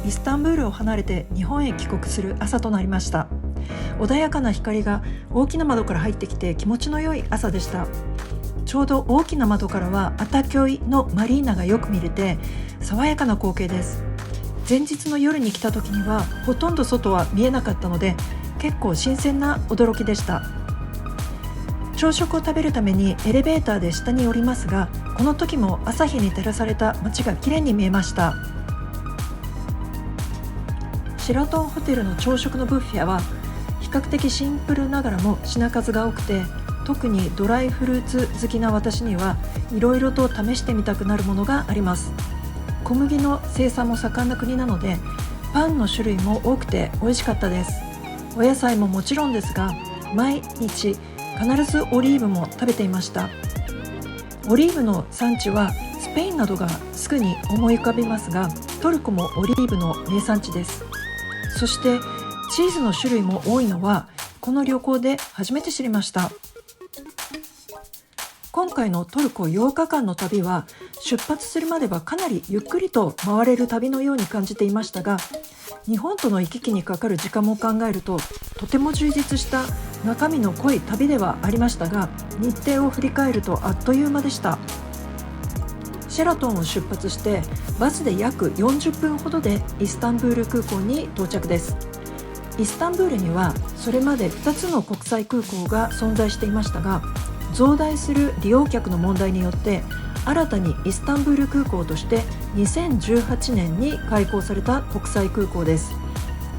イスタンブールを離れて日本へ帰国する朝となりました。穏やかな光が大きな窓から入ってきて気持ちの良い朝でした。ちょうど大きな窓からはアタキョイのマリーナがよく見れて爽やかな光景です。前日の夜に来た時にはほとんど外は見えなかったので結構新鮮な驚きでした。朝食を食べるためにエレベーターで下に降りますが、この時も朝日に照らされた街がきれいに見えました。シェラトンホテルの朝食のブッフェは比較的シンプルながらも品数が多くて、特にドライフルーツ好きな私にはいろいろと試してみたくなるものがあります。小麦の生産も盛んな国なのでパンの種類も多くて美味しかったです。お野菜ももちろんですが、毎日必ずオリーブも食べていました。オリーブの産地はスペインなどがすぐに思い浮かびますが、トルコもオリーブの名産地です。そしてチーズの種類も多いのはこの旅行で初めて知りました。今回のトルコ8日間の旅は出発するまではかなりゆっくりと回れる旅のように感じていましたが、日本との行き来にかかる時間も考えるととても充実した中身の濃い旅ではありましたが、日程を振り返るとあっという間でした。シェラトンを出発してバスで約40分ほどでイスタンブール空港に到着です。イスタンブールにはそれまで2つの国際空港が存在していましたが、増大する利用客の問題によって新たにイスタンブール空港として2018年に開港された国際空港です。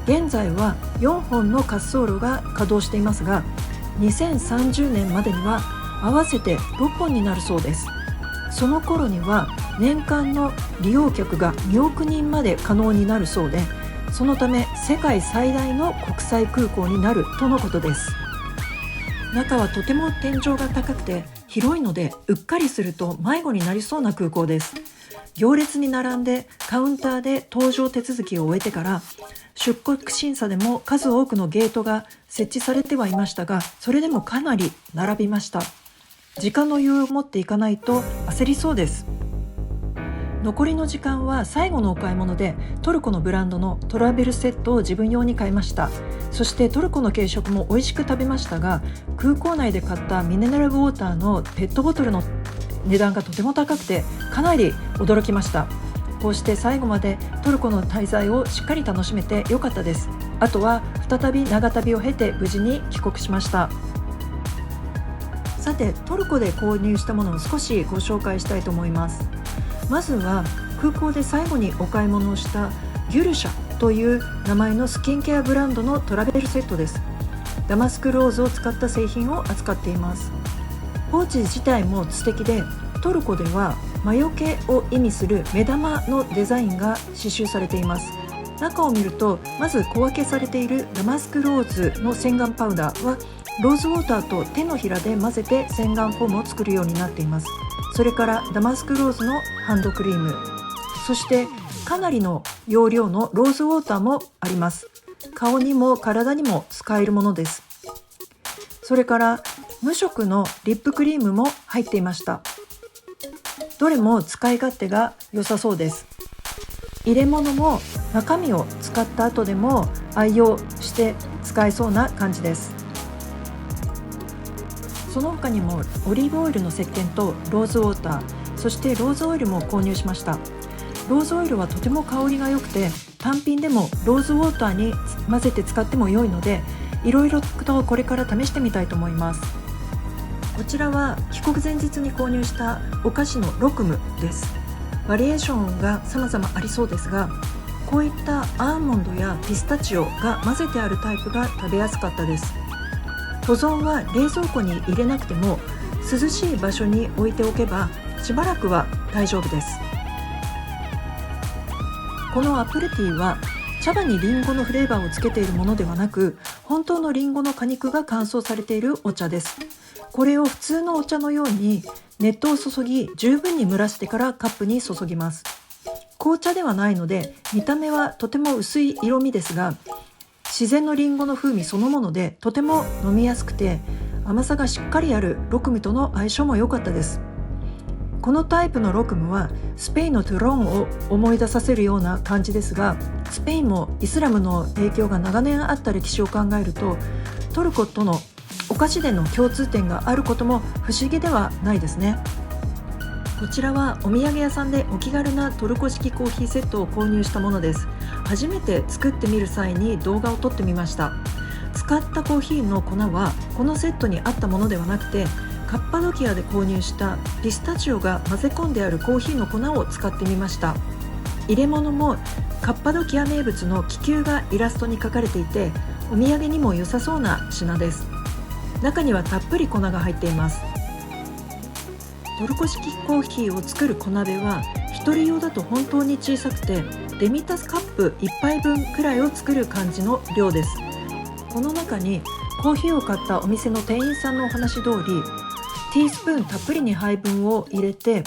現在は4本の滑走路が稼働していますが、2030年までには合わせて6本になるそうです。その頃には年間の利用客が2億人まで可能になるそうで、そのため世界最大の国際空港になるとのことです。中はとても天井が高くて広いので、うっかりすると迷子になりそうな空港です。行列に並んでカウンターで搭乗手続きを終えてから出国審査でも数多くのゲートが設置されてはいましたが、それでもかなり並びました。時間の余裕を持っていかないと焦りそうです。残りの時間は最後のお買い物でトルコのブランドのトラベルセットを自分用に買いました。そしてトルコの軽食も美味しく食べましたが、空港内で買ったミネラルウォーターのペットボトルの値段がとても高くてかなり驚きました。こうして最後までトルコの滞在をしっかり楽しめてよかったです。あとは再び長旅を経て無事に帰国しました。さて、トルコで購入したものを少しご紹介したいと思います。まずは空港で最後にお買い物をしたギュルシャという名前のスキンケアブランドのトラベルセットです。ダマスクローズを使った製品を扱っています。ポーチ自体も素敵で、トルコでは魔除けを意味する目玉のデザインが刺繍されています。中を見ると、まず小分けされているダマスクローズの洗顔パウダーはローズウォーターと手のひらで混ぜて洗顔フォームを作るようになっています。それからダマスクローズのハンドクリーム、そしてかなりの容量のローズウォーターもあります。顔にも体にも使えるものです。それから無色のリップクリームも入っていました。どれも使い勝手が良さそうです。入れ物も中身を使った後でも愛用して使えそうな感じです。その他にもオリーブオイルの石鹸とローズウォーター、そしてローズオイルも購入しました。ローズオイルはとても香りが良くて、単品でもローズウォーターに混ぜて使っても良いので、いろいろとこれから試してみたいと思います。こちらは帰国前日に購入したお菓子のロクムです。バリエーションが様々ありそうですが、こういったアーモンドやピスタチオが混ぜてあるタイプが食べやすかったです。保存は冷蔵庫に入れなくても涼しい場所に置いておけばしばらくは大丈夫です。このアプレティは茶葉にリンゴのフレーバーをつけているものではなく、本当のリンゴの果肉が乾燥されているお茶です。これを普通のお茶のように熱湯を注ぎ十分に蒸らしてからカップに注ぎます。紅茶ではないので見た目はとても薄い色味ですが、自然のリンゴの風味そのものでとても飲みやすくて甘さがしっかりあるロクムとの相性も良かったです。このタイプのロクムはスペインのトゥロンを思い出させるような感じですが、スペインもイスラムの影響が長年あった歴史を考えると、トルコとのお菓子での共通点があることも不思議ではないですね。こちらはお土産屋さんでお気軽なトルコ式コーヒーセットを購入したものです。初めて作ってみる際に動画を撮ってみました。使ったコーヒーの粉はこのセットにあったものではなくて、カッパドキアで購入したピスタチオが混ぜ込んであるコーヒーの粉を使ってみました。入れ物もカッパドキア名物の気球がイラストに描かれていて、お土産にも良さそうな品です。中にはたっぷり粉が入っています。トルコ式コーヒーを作る小鍋は1人用だと本当に小さくて、デミタスカップ1杯分くらいを作る感じの量です。この中にコーヒーを買ったお店の店員さんのお話通り、ティースプーンたっぷりに配分を入れて、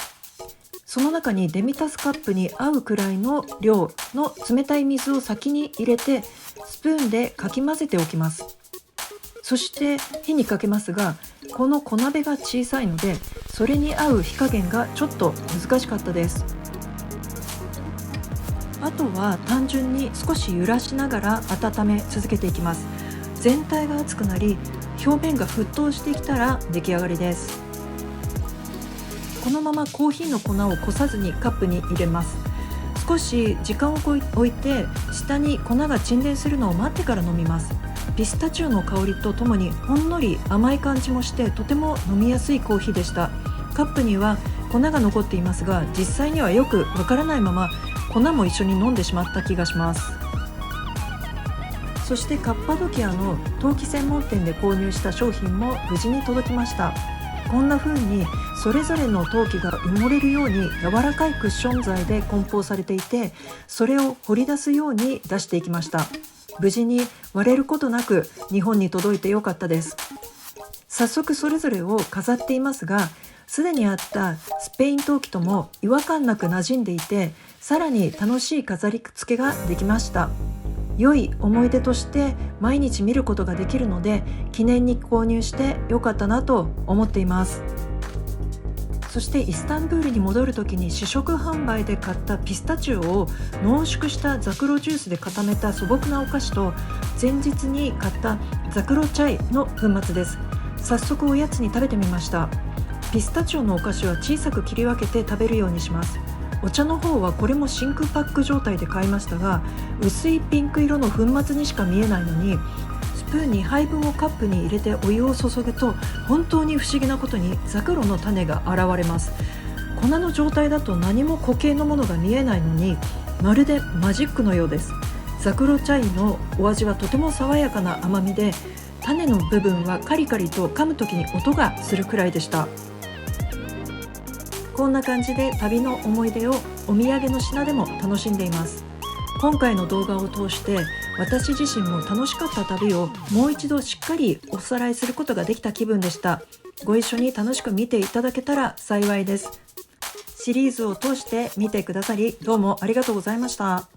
その中にデミタスカップに合うくらいの量の冷たい水を先に入れて、スプーンでかき混ぜておきます。そして火にかけますが、この小鍋が小さいので、それに合う火加減がちょっと難しかったです。あとは単純に少し揺らしながら温め続けていきます。全体が熱くなり、表面が沸騰してきたら出来上がりです。このままコーヒーの粉をこさずにカップに入れます。少し時間を置いて、下に粉が沈殿するのを待ってから飲みます。ピスタチオの香りとともにほんのり甘い感じもして、とても飲みやすいコーヒーでした。カップには粉が残っていますが、実際にはよくわからないまま粉も一緒に飲んでしまった気がします。そしてカッパドキアの陶器専門店で購入した商品も無事に届きました。こんな風にそれぞれの陶器が埋もれるように柔らかいクッション材で梱包されていて、それを掘り出すように出していきました。無事に割れることなく日本に届いてよかったです。早速それぞれを飾っていますが、すでにあったスペイン陶器とも違和感なく馴染んでいて、さらに楽しい飾り付けができました。良い思い出として毎日見ることができるので、記念に購入してよかったなと思っています。そしてイスタンブールに戻るときに試食販売で買ったピスタチオを濃縮したザクロジュースで固めた素朴なお菓子と、前日に買ったザクロチャイの粉末です。早速おやつに食べてみました。ピスタチオのお菓子は小さく切り分けて食べるようにします。お茶の方はこれも真空パック状態で買いましたが、薄いピンク色の粉末にしか見えないのに、スプーンに配分をカップに入れてお湯を注ぐと、本当に不思議なことにザクロの種が現れます。粉の状態だと何も固形のものが見えないのに、まるでマジックのようです。ザクロチャイのお味はとても爽やかな甘みで、種の部分はカリカリと噛むときに音がするくらいでした。こんな感じで旅の思い出をお土産の品でも楽しんでいます。今回の動画を通して私自身も楽しかった旅をもう一度しっかりおさらいすることができた気分でした。ご一緒に楽しく見ていただけたら幸いです。シリーズを通して見てくださりどうもありがとうございました。